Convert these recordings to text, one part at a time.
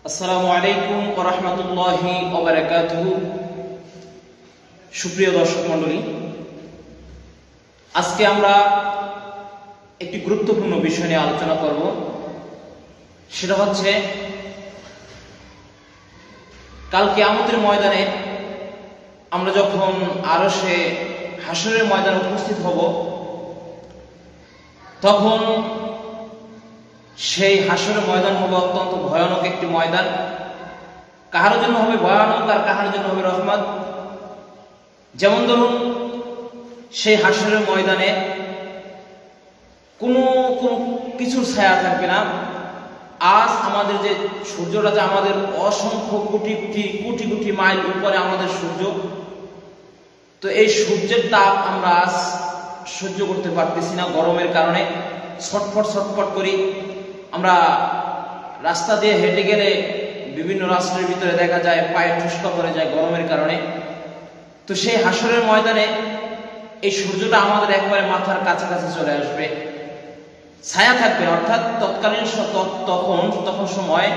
আসসালামু আলাইকুম ওয়া রাহমাতুল্লাহি ওয়া বারাকাতুহু। সুপ্রিয় দর্শক মণ্ডলী, আজকে আমরা একটি গুরুত্বপূর্ণ বিষয় নিয়ে আলোচনা করব। সেটা হচ্ছে কাল কিয়ামতের ময়দানে আমরা যখন আরশে হাসরের ময়দানে উপস্থিত হব, তখন সেই হাসরের ময়দান হবে অত্যন্ত ভয়ানক একটি ময়দান। কাহার জন্য হবে ভয়ানক আর কাহার জন্য হবে রহমত। যেমন ধরুন, সেই হাসরের ময়দানে কোনো কিছুর ছায়া থাকবে না। আজ আমাদের যে সূর্যটা, যে আমাদের অসংখ্য কোটি কোটি কোটি মাইল উপরে আমাদের সূর্য, তো এই সূর্যের তাপ আমরা আজ সহ্য করতে পারতেছি না গরমের কারণে। ছটফট করি। আমরা রাস্তা দিয়ে হেঁটে গেলে বিভিন্ন রাষ্ট্রের ভিতরে দেখা যায় পায়ে ঠুসকা পড়ে যায় গরমের কারণে। তো সেই হাসরের ময়দানে এই সূর্যটা আমাদের একবারে মাথার কাছাকাছি চলে আসবে, ছায়া থাকবে, অর্থাৎ তৎকালীন তখন সময়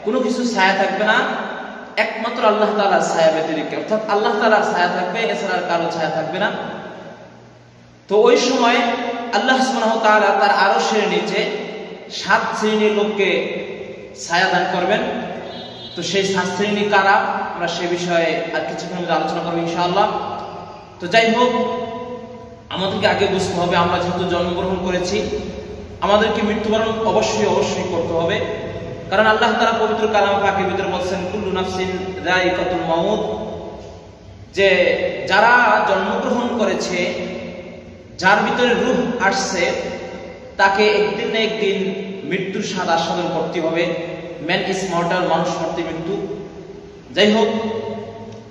কোনো কিছু ছায়া থাকবে না, একমাত্র আল্লাহ তাআলার ছায়া ব্যতিরেকে, অর্থাৎ আল্লাহ তাআলার ছায়া থাকবে, এছাড়া আর কারো ছায়া থাকবে না। তো ওই সময় আল্লাহ সুবহানাহু ওয়া তাআলা তার আরশের নিচে 7 শ্রেণীর লোককে ছায়া দান করবেন। তো সেই 7 শ্রেণী কারা, আমরা সে বিষয়ে আর কিছুক্ষণ আলোচনা করবো ইনশাআল্লাহ। তো যাই হোক, আমাদেরকে আগে বুঝতে হবে, আমরা যেহেতু জন্মগ্রহণ করেছি, আমাদেরকে মৃত্যুবরণ অবশ্যই করতে হবে। কারণ আল্লাহ তাআলা পবিত্র কালামে পাকের ভিতরে বলছেন, কুল্লু নাফসিন যায়িকাতুল মাউত, যে যারা জন্মগ্রহণ করেছে, যার ভিতরে রূহ আসছে, তাকে একদিন না একদিন মৃত্যুর স্বাদ আস্বাদন করতে হবে। ম্যান ইজ মর্টাল, মানুষ মরতে মৃত্যু। যাই হোক,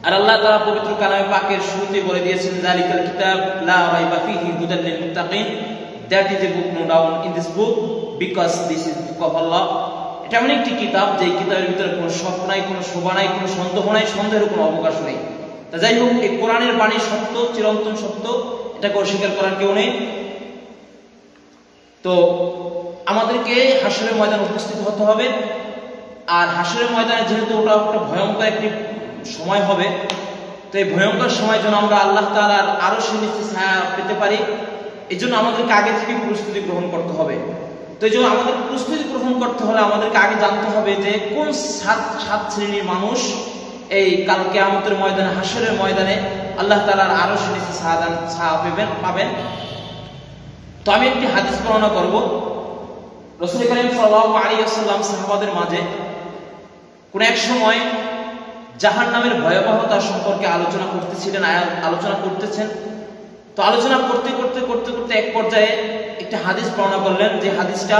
আর আল্লাহ তাআলা পবিত্র কালামে পাকের শুরুতে বলে দিয়েছেন, যালিকাল কিতাব লা রাইবা ফীহি হুদাল লিল মুত্তাকিন, that is a book no doubt in this book because this is book of Allah. এটা এমন একটি কিতাব, যে কিতাবের ভিতরে কোনো শক নাই, কোনো শোভা নাই, কোনো সন্দেহ নাই, সন্দেহের কোনো অবকাশ নেই। তা যাই হোক, এই কোরআনের বাণী সত্য, চিরন্তন সত্য, এটাকে অস্বীকার করার কেউ নেই। তো আমাদেরকে হাসরের ময়দানে উপস্থিত হতে হবে। আর হাসরের ময়দানে যেহেতু ওটা একটা ভয়ঙ্কর একটি সময় হবে, তো এই ভয়ঙ্কর সময় যেন আমরা আল্লাহ তাআলার আরশের নিচে ছায়া পেতে পারি, এই জন্য আমাদেরকে আগে থেকে প্রস্তুতি গ্রহণ করতে হবে। তো এই জন্য আমাদের প্রস্তুতি গ্রহণ করতে হলে আমাদেরকে আগে জানতে হবে যে কোন 7 শ্রেণীর মানুষ এই কাল কিয়ামতের ময়দানে, হাসরের ময়দানে আল্লাহ তাআলার আরশের নিচে ছায়া পাবেন। তো আমি একটি হাদিস বর্ণনা করব। রাসূল করিম সাল্লাল্লাহু আলাইহি ওয়াসাল্লাম সাহাবাদের মাঝে কোন এক সময় জাহান্নামের ভয়াবহতা সম্পর্কে আলোচনা করতেছেন। তো আলোচনা করতে এক পর্যায়ে একটা হাদিস বর্ণনা করলেন, যে হাদিসটা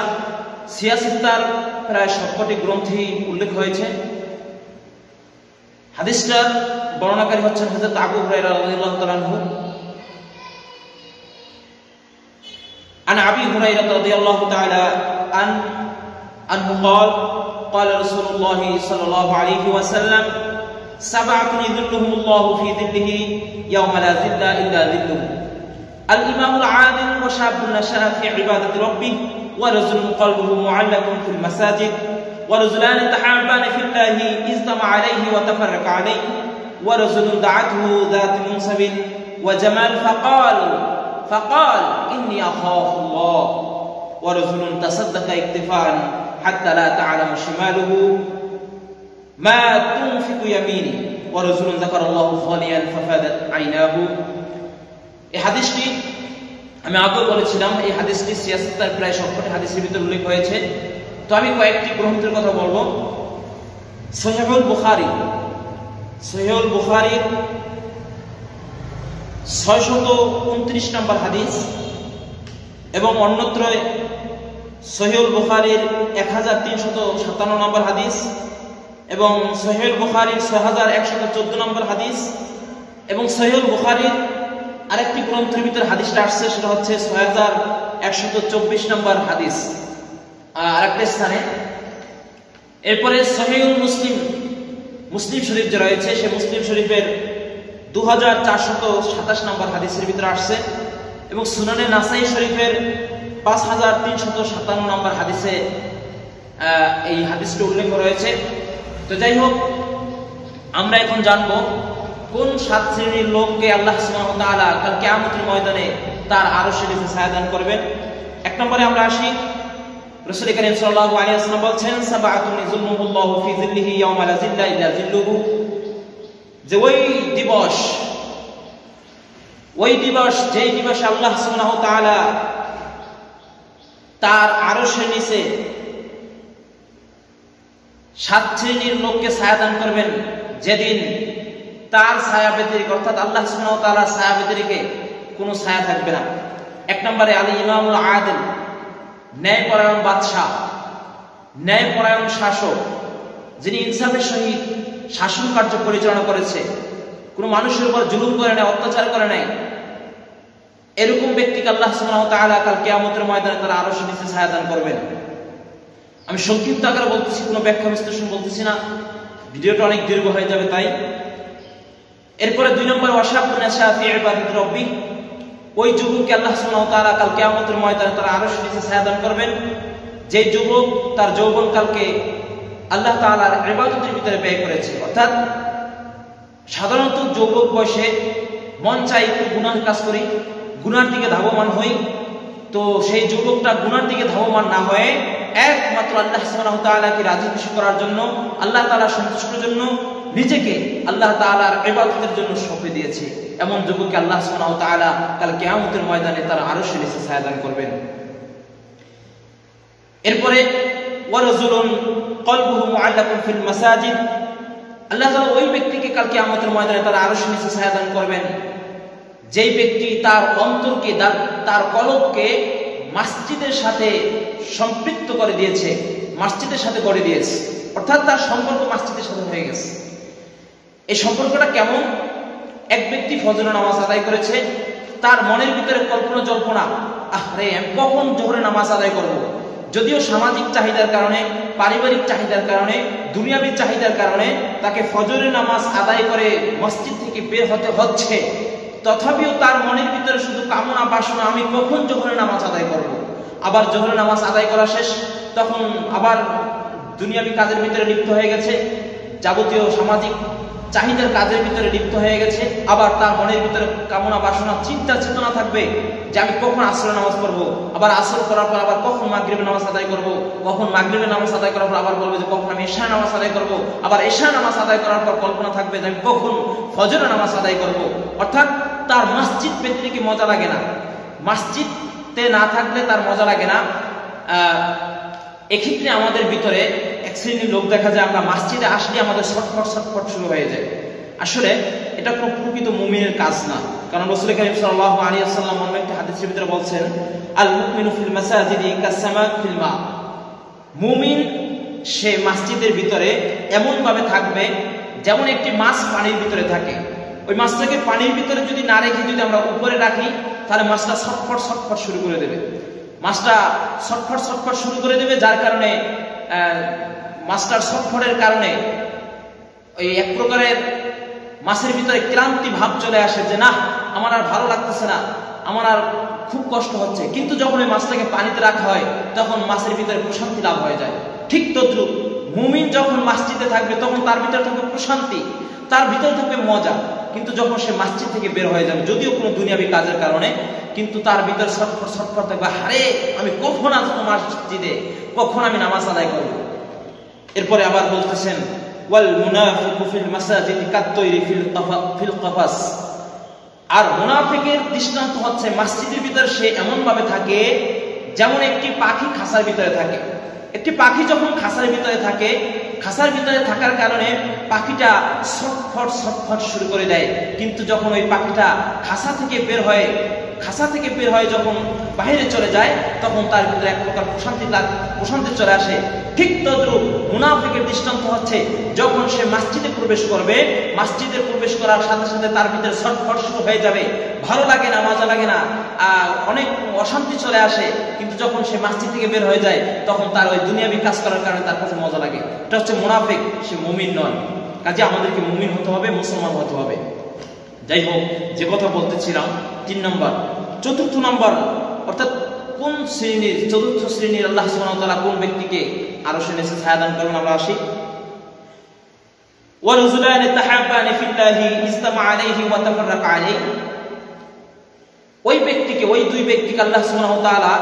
সিয়াসিত্তার প্রায় সবকটি গ্রন্থে উল্লেখ হয়েছে। হাদিসটার বর্ণনাকারী হচ্ছেন হযরত আবু হুরায়রা রাদিয়াল্লাহু তাআলা আনহু। عن أبي هريرة رضي الله تعالى عنه قال قال رسول الله صلى الله عليه وسلم 7 يظلهم الله في ظله يوم لا ظل إلا ظله الإمام العادل وشاب نشأ في عبادة ربه ورجل قلبه معلق في المساجد ورجلان تحابان في الله اجتمع عليه وتفرق عليه ورجل دعته ذات منصب وجمال فقال إني أخاف الله ورجل تصدق اكتفاء حتى لا تعلم شماله ما تنفق يمينه ورجل ذكر الله خاليا ففادت عيناه। এই হাদিসটি আমি আগে বলেছিলাম, এই হাদিসটি সিয়াসতের প্রায় সবকটি হাদিসের ভিতরে উল্লেখ হয়েছে। তো আমি কয়েকটি গ্রন্থের কথা বলবো। সহিহুল বুখারী 629 নম্বর হাদিস, এবং অন্যত্র সহিহুল বুখারীর 1357 নম্বর হাদিস, এবং সহিহুল বুখারীর 6114 নম্বর হাদিস, এবং সহিহুল বুখারীর আরেকটি গ্রন্থের ভিতরে হাদিসটা আসছে, সেটা হচ্ছে 6124 নম্বর হাদিস আরেকটা স্থানে। এরপরে সহিহুল মুসলিম শরীফ যে রয়েছে, সে মুসলিম শরীফের 2427 নম্বর হাদিসের ভিতরে আসছে, এবং সুনানে নাসাই শরীফের 5357 নম্বর হাদিসে এই হাদিসটি উল্লেখ রয়েছে। তো যাই হোক, আমরা এখন জানবো কোন 7 শ্রেণীর লোককে আল্লাহ সুবহানাহু ওয়া তাআলা কাল কিয়ামতের ময়দানে তার আরশের নিচে ছায়া দান করবেন। এক নম্বরে আমরা আসি, রাসূল কারীম সাল্লাল্লাহু আলাইহি ওয়াসাল্লাম বলছেন, সাবআতুন ইযিল্লুহুল্লাহু ফি যিল্লিহি ইয়াওমা লা যিল্লা ইল্লা যিল্লুহু, যে ওই দিবস যেই দিবসে আল্লাহ সুবহানাহু ওয়া তাআলা তার আরশের নিচে 7 শ্রেণীর লোককে ছায়া দান করবেন, যেদিন তার ছায়া ব্যতিরেকে অর্থাৎ আল্লাহ সুবহানাহু ওয়া তাআলার ছায়া ব্যতিরেকে কোনো ছায়া থাকবে না। এক নম্বরে আল ইমামুল আদিল, ন্যায়পরায়ণ বাদশাহ, ন্যায়পরায়ণ শাসক, যিনি ইনসাফের সহিত শাসন কার্য পরিচালনা করেছে, কোনো মানুষের উপর জুলুম করে নাই, অত্যাচার করে নাই, এরকম ব্যক্তিকে আল্লাহ সুবহানাহু ওয়া তাআলা কাল কিয়ামতের ময়দানে তার আরশের নিচে ছায়া দান করবেন। আমি সংক্ষিপ্ত আকারে বলতেছি, কোনো ব্যাখ্যা বিশ্লেষণ বলতেছি না, ভিডিওটা অনেক দীর্ঘ হয়ে যাবে তাই। এরপরে 2 নম্বর, ওয়াশাবুন নাশা ফি ইবাদাতি রাব্বি, ওই যুবককে আল্লাহ সুবহানাহু ওয়া তাআলা কাল কিয়ামতের ময়দানে তার আরশের নিচে ছায়া দান করবেন, যে যুবক তার যৌবনকালকে আল্লাহ তাআলার ইবাদতের ভিতরে ব্যয় করেছে। অর্থাৎ সাধারণত যৌবক বয়সে মন চাই একটু গুনাহ কাজ করি, গুনার দিকে ধাবমান হই, তো সেই যুবকটা গুনার দিকে ধাবমান না হয়ে একমাত্র আল্লাহ সুবহানাহু ওয়া তাআলাকে রাজি খুশি করার জন্য, আল্লাহ তাআলার সন্তুষ্টির জন্য নিজেকে আল্লাহ তাআলার ইবাদতের জন্য সঁপে দিয়েছে, এমন যুবককে আল্লাহ সুবহানাহু ওয়া তাআলা কাল কিয়ামতের ময়দানে তার আরশের নিচে ছায়া দান করবেন। এরপরে ওয়ারাজুলুন কলবুহু মুআল্লাকুন ফিল মাসাজিদ, আল্লাহ তাআলা ওই ব্যক্তিকে কাল কিয়ামতের ময়দানে তার আরশের নিচে ছায়া দান করবেন, যেই ব্যক্তি তার অন্তরকে, তার কলবকে মসজিদের সাথে সম্পৃক্ত করে দিয়েছে, মসজিদের সাথে গড়ে দিয়েছে, অর্থাৎ তার সম্পর্ক মসজিদের সাথে হয়ে গেছে। এই সম্পর্কটা কেমন? এক ব্যক্তি ফজরের নামাজ আদায় করেছে, তার মনের ভিতরে কল্পনা জল্পনা, আরে আমি কখন জোহরের নামাজ আদায় করব। যদিও সামাজিক চাহিদার কারণে, পারিবারিক চাহিদার কারণে, দুনিয়াবী চাহিদার কারণে তাকে ফজরের নামাজ আদায় করে মসজিদ থেকে বের হতে হচ্ছে, তথাপিও তার মনের ভিতরে শুধু কামনা বাসনা, আমি কখন জোহরের নামাজ আদায় করব। আবার জোহরের নামাজ আদায় করা শেষ, তখন আবার দুনিয়াবী কাজের ভিতরে লিপ্ত হয়ে গেছে, যাবতীয় সামাজিক চাহিদার কাজের ভিতরে লিপ্ত হয়ে গেছে। আবার তার মনের ভিতরে কামনা বাসনা, চিন্তা চেতনা থাকবে যে আমি কখন আসরের নামাজ পড়বো, আবার আসর করার পর আবার কখন মাগরিবের নামাজ আদায় করব, কখন মাগরিবের নামাজ আদায় করার পর আবার বলবে যে কখন আমি এশার নামাজ আদায় করব, আবার এশার নামাজ আদায় করার পর কল্পনা থাকবে যে আমি কখন ফজরের নামাজ আদায় করব। অর্থাৎ তার মসজিদ ব্যতিরেকে মজা লাগে না, মসজিদে না থাকলে তার মজা লাগে না। এক্ষেত্রে আমাদের ভিতরে এক শ্রেণীর লোক দেখা যায়, আমরা মসজিদে আসলে আমাদের ছটফট শুরু হয়ে যায়। আসলে এটা কোনো প্রকৃত মুমিনের কাজ না, কারণ রাসূল কারীম সাল্লাল্লাহু আলাইহি ওয়াসাল্লাম অন্য একটা হাদিসের ভিতরে বলছেন, আল মুমিনু ফিল মাসাজিদি কাসসামাক ফিল মা, মুমিন সে মসজিদের ভিতরে এমন ভাবে থাকবে যেমন একটি মাছ পানির ভিতরে থাকে। ওই মাছটাকে পানির ভিতরে যদি না রেখে যদি আমরা উপরে রাখি, তাহলে মাছটা ছটফট শুরু করে দেবে, মাছটা ছটফট শুরু করে দেবে, যার কারণে মাছটার ছটফটের কারণে ওই এক প্রকারের মাছের ভিতরে ক্লান্তি ভাব চলে আসে, যে না আমার আর ভালো লাগতেছে না, আমার আর খুব কষ্ট হচ্ছে। কিন্তু যখন ওই মাছটাকে পানিতে রাখা হয়, তখন মাছের ভিতরে প্রশান্তি লাভ হয়ে যায়। ঠিক তদ্রুপ মুমিন যখন মসজিদে থাকবে, তখন তার ভিতরে থাকবে প্রশান্তি, তার ভিতরে থাকবে মজা। কিন্তু যখন সে মসজিদ থেকে বের হয়ে যাবে, যদিও কোনো দুনিয়াবী কাজের কারণে, কিন্তু তার ভিতরে ছটফট থাকবে, হারে আমি কখন আসবো মসজিদে, কখন আমি নামাজ আদায় করব। এরপরে আবার বলতেছেন, ওয়াল মুনাফিকু ফিল মাসাজিদি কাত-তায়রি ফিল কাফাস, আর মুনাফিকের দৃষ্টান্ত হচ্ছে মসজিদের ভিতরে সে এমন ভাবে থাকে যেমন একটি পাখি খাঁচার ভিতরে থাকে। একটি পাখি যখন খাঁচার ভিতরে থাকে, খাঁচার ভিতরে থাকার কারণে পাখিটা ছটফট শুরু করে দেয়, কিন্তু যখন ওই পাখিটা খাঁচা থেকে বের হয়ে যখন বাইরে চলে যায়, তখন তার ভিতরে এক প্রকার প্রশান্তি চলে আসে। ঠিক তদ্রুপ মুনাফিকের দৃষ্টান্ত হচ্ছে, যখন সে মসজিদে প্রবেশ করবে, মসজিদে প্রবেশ করার সাথে সাথে তার ভিতরে ছটফট শুরু হয়ে যাবে, ভালো লাগে না, মজা লাগে না, অনেক অশান্তি চলে আসে। কিন্তু যখন সে মসজিদ থেকে বের হয়ে যায়, তখন তার ওই দুনিয়াবী কাজ করার কারণে তার কাছে মজা লাগে। এটা হচ্ছে মুনাফিক, সে মুমিন নয়। কাজে আমাদেরকে মুমিন হতে হবে, মুসলমান হতে হবে। যাই হোক, যে কথা বলতেছিলাম, 3 নম্বর। 4th নম্বর, অর্থাৎ কোন শ্রেণীর, 4th শ্রেণীর আল্লাহ সুবহানাহু ওয়া তাআলা কোন ব্যক্তিকে আরশের নিচে ছায়া দান করবেন, আমরা আসি। ورجلان تحابان في الله اجتمع عليه وتفرق عليه। ওই ব্যক্তিকে, ওই দুই ব্যক্তিকে আল্লাহ সুবহানাহু ওয়া তাআলা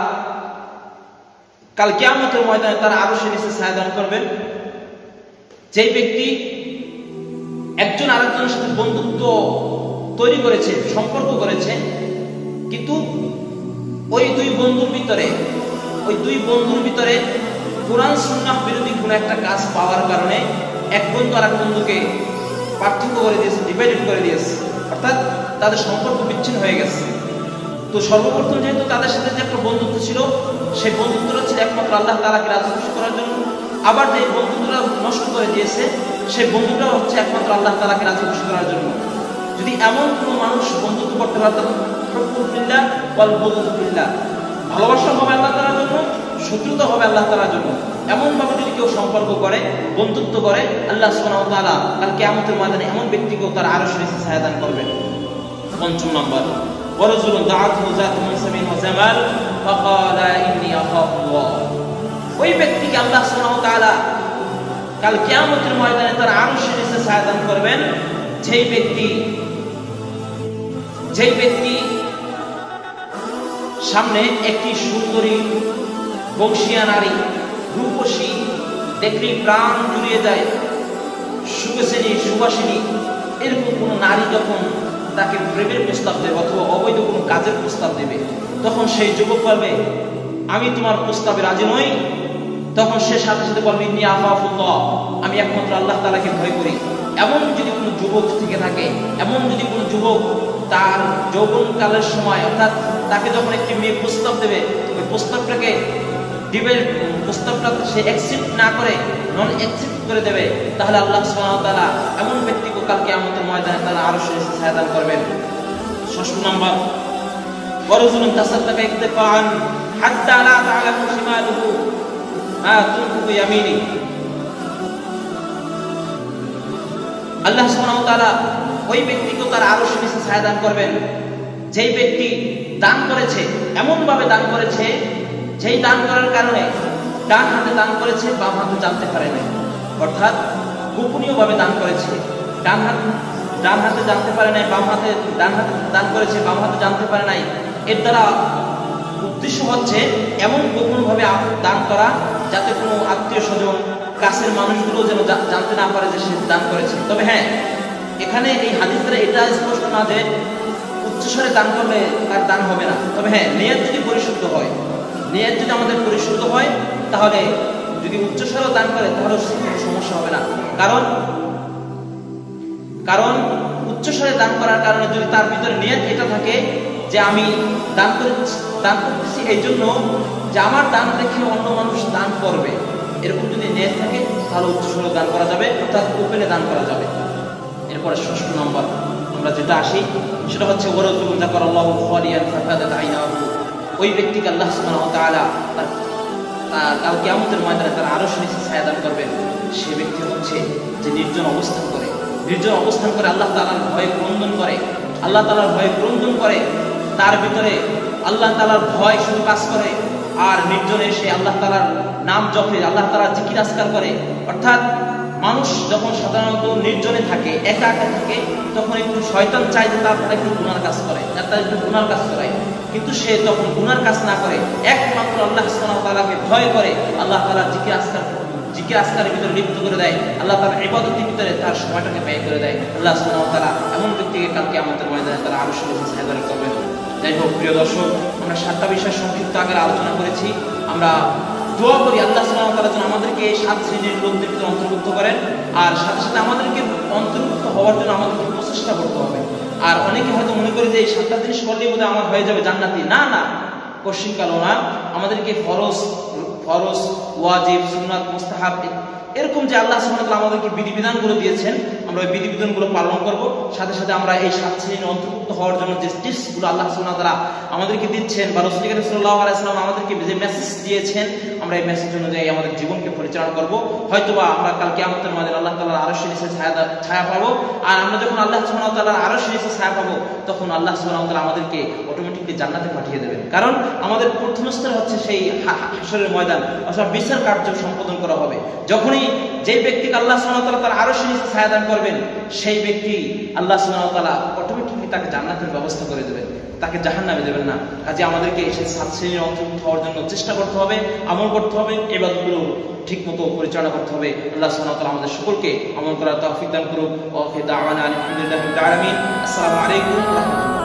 কাল কিয়ামতের ময়দানে তার আরশের নিচে ছায়া দান করবেন। যেই ব্যক্তি একজন আরেকজনের সাথে বন্ধুত্ব তৈরি করেছে, সম্পর্ক করেছে, কিন্তু ওই দুই বন্ধুর ভিতরে কোরআন সুন্নাহ বিরোধী কোনো একটা কাজ পাওয়ার কারণে এক বন্ধু আর এক বন্ধুকে পার্থক্য করে দিয়েছে, ডিভাইডেড করে দিয়েছে, অর্থাৎ তাদের সম্পর্ক বিচ্ছিন্ন হয়ে গেছে। তো সর্বপ্রথম যেহেতু তাদের সাথে যে একটা বন্ধুত্ব ছিল, সেই বন্ধুত্বটা ছিল একমাত্র আল্লাহ তাআলাকে রাজি খুশি করার জন্য। আবার যে বন্ধুত্বটা নষ্ট করে দিয়েছে, সেই বন্ধুটা হচ্ছে একমাত্র আল্লাহ তাআলাকে রাজি খুশি করার জন্য। যদি এমন কোনো মানুষ বন্ধুত্ব করতে পারত, হুব্বুফিল্লাহ ওয়াল বুগযুফিল্লাহ, ভালোবাসা হবে আল্লাহ তাআলার জন্য, শত্রুতা হবে আল্লাহ তাআলার জন্য, এমন ভাবে যদি কেউ সম্পর্ক করে, বন্ধুত্ব করে, আল্লাহ সুবহানাহু ওয়া তাআলা কাল কিয়ামতের ময়দানে এমন ব্যক্তিকেও তার আরশের নিচে ছায়া দান করবেন। পঞ্চম নম্বর, ওয়ারাজুলুন দাআতুহু যাতু মানসাবিন ওয়া জামাল ফাকালা ইন্নী আখাফুল্লাহ। ওই ব্যক্তিকে আল্লাহ সুবহানাহু ওয়া তাআলা কাল কিয়ামতের ময়দানে তার আরশের নিচে ছায়া দান করবেন যেই ব্যক্তি সামনে একটি সুন্দরী বংশীয়া নারী, রূপসী, দেখলে প্রাণ জুড়িয়ে যায়, সুবাসিনী, এরকম কোন নারী যখন তাকে প্রেমের প্রস্তাব দেবে অথবা অবৈধ কোনো কাজের প্রস্তাব দেবে, তখন সেই যুবক বলবে আমি তোমার প্রস্তাবে রাজি নই। তখন সে সাথে সাথে বলবে ইন্নী আখাফুল্লাহ, আমি একমাত্র আল্লাহ তাআলাকে ভয় করি। এমন যদি কোনো যুবক থেকে থাকে, এমন যদি কোনো যুবক তার যৌবনকালের সময়, অর্থাৎ তাকে যখন একটি মেয়ে প্রস্তাব দেবে, ওই প্রস্তাবটাকে সে অ্যাকসেপ্ট না করে নন অ্যাকসেপ্ট করে দেবে, তাহলে আল্লাহ সুবহানাহু ওয়া তাআলা এমন ব্যক্তিকে কাল কিয়ামতের ময়দানে তার আরশের নিচে ছায়া দান করবেন। ষষ্ঠ নাম্বার, ওয়ারাজুলুন তাসাদ্দাকা ইকতিফাআন হাত্তা লা তা'লামু শিমালুহু মা তুনফিকু ইয়ামিনি। আল্লাহ সুবহানাহু ওয়া তাআলা ওই ব্যক্তিকে তার আরশের নিচে ছায়া দান করবেন যেই ব্যক্তি দান করেছে, এমন ভাবে দান করেছে যেই দান করার কারণে ডান হাতে দান করেছে, বাম হাতে জানতে পারে নাই, অর্থাৎ গোপনীয় ভাবে দান করেছে, ডান হাতে জানতে পারে নাই, ডান হাতে দান করেছে, বাম হাতে জানতে পারে নাই। এর দ্বারা উদ্দেশ্য হচ্ছে এমন গোপন ভাবে দান করা যাতে কোনো আত্মীয় স্বজন, কাছের মানুষগুলো যেন জানতে না পারে যে সে দান করেছে। তবে হ্যাঁ, এখানে এই হাদিসে এটা স্পষ্ট না যে উচ্চস্বরে দান করলে তার দান হবে না। তবে হ্যাঁ, নিয়ত যদি পরিশুদ্ধ হয়, নিয়ত যদি আমাদের পরিশুদ্ধ হয়, তাহলে যদি উচ্চস্বরে দান করে তাহলে কোনো সমস্যা হবে না। কারণ উচ্চস্বরে দান করার কারণে যদি তার ভিতরে নিয়ত এটা থাকে যে আমি দান করতেছি এই জন্য যে আমার দান দেখে অন্য মানুষ দান করবে, এরকম যদি নিয়ত থাকে তাহলে উচ্চস্বরে দান করা যাবে, অর্থাৎ ওপেনে দান করা যাবে। এরপরে ষষ্ঠ নম্বর আমরা যেটা আসি সেটা হচ্ছে ওয়ারাজুলুন যাকারাল্লাহু খালিয়ান ফাফাদাত আইনাহু। ওই ব্যক্তিকে আল্লাহ সুবহানাহু ওয়া তাআলা কাল কিয়ামতের ময়দানে তার আরশের নিচে ছায়া দান করবেন। সে ব্যক্তি হচ্ছে যে নির্জন অবস্থান করে আল্লাহ তাআলার ভয়ে ক্রন্দন করে, তার ভিতরে আল্লাহ তাআলার ভয় শুধু কাজ করে, আর নির্জনে সে আল্লাহ তাআলার নাম জপে, আল্লাহ তাআলার জিকির আজকার করে। অর্থাৎ মানুষ যখন সাধারণত নির্জনে থাকে, একা থাকে, তখন একটু শয়তান চায় যে তার একটু গুনার কাজ করে, কিন্তু সে তখন গুনার কাজ না করে একমাত্র আল্লাহ সুবহানাহু ওয়া তাআলাকে ভয় করে, আল্লাহ তাআলার জিকির আজকারের ভিতরে লিপ্ত করে দেয়, আল্লাহ তাআলার ইবাদতের ভিতরে তার সময়টাকে ব্যয় করে দেয়। আল্লাহ সুবহানাহু ওয়া তাআলা এমন ব্যক্তিকে কাল কিয়ামতের ময়দানে তার আরশের নিচে ছায়া দান করবেন। যাই হোক প্রিয় দর্শক, আমরা 7টা বিষয় সংক্ষিপ্ত আগে আলোচনা করেছি। আমরা দোয়া করি আল্লাহ সুবহানাহু ওয়া তাআলা যেন আমাদেরকে এই 7 শ্রেণীর লোকদের ভিতরে অন্তর্ভুক্ত করেন, আর সাথে সাথে আমাদেরকে অন্তর্ভুক্ত হওয়ার জন্য আমাদেরকে প্রচেষ্টা করতে হবে। আর অনেকে হয়তো মনে করে যে এই 7টা জিনিস করলেই বোধহয় আমার হয়ে যাবে জান্নাতি। না, কোশ্চিনকালও না। আমাদেরকে ফরজ, ওয়াজিব, সুন্নাত, মুস্তাহাব, এরকম যে আল্লাহ সুবহানাহু ওয়া তাআলা আমাদেরকে বিধিবিধানগুলো দিয়েছেন, আমরা ওই বিধিবিধানগুলো পালন করব। সাথে সাথে আমরা এই 7 শ্রেণীর অন্তর্ভুক্ত হওয়ার জন্য যে টিপসগুলো আল্লাহ সুবহানাহু ওয়া তাআলা আমাদেরকে দিচ্ছেন, বা রাসূল সাল্লাল্লাহু আলাইহি ওয়াসাল্লাম আমাদেরকে যে মেসেজ দিয়েছেন, আমরা এই মেসেজ অনুযায়ী আমাদের জীবনকে পরিচালনা করব। হয়তোবা আমরা কাল কিয়ামতের মাঠে আল্লাহ তাআলার আরশের নিচে ছায়া পাবো। আর আমরা যখন আল্লাহ সুবহানাহু ওয়া তাআলার আরশের নিচে ছায়া পাবো, তখন আল্লাহ সুবহানাহু ওয়া তাআলা আমাদেরকে অটোমেটিকলি জান্নাতে পাঠিয়ে দেবেন। কারণ আমাদের প্রথম স্তর হচ্ছে সেই হাশরের ময়দান, অর্থাৎ বিচার কার্য সম্পাদন করা হবে। যখনই যে ব্যক্তিকে আল্লাহ সুবহানাহু ওয়া তাআলা তার আরশের নিচে ছায়া দান করবেন, সেই ব্যক্তি আল্লাহ সুবহানাহু ওয়া তাআলা অটোমেটিকলি তাকে জান্নাতের ব্যবস্থা করে দেবেন, তাকে জাহান্নামে দেবেন না। কাজে আমাদেরকে সেই 7 শ্রেণীর অন্তর্ভুক্ত হওয়ার জন্য চেষ্টা করতে হবে, আমল করতে হবে, ইবাদতগুলো ঠিকমতো পরিচালনা করতে হবে। আল্লাহ সুবহানাহু ওয়া তাআলা আমাদের সকলকে আমল করার তৌফিক দান করুক। ওয়া আখিরু দাওয়ানা আলহামদুলিল্লাহি রাব্বিল আলামিন। আসসালামু আলাইকুম ওয়া রাহমাতুল্লাহ।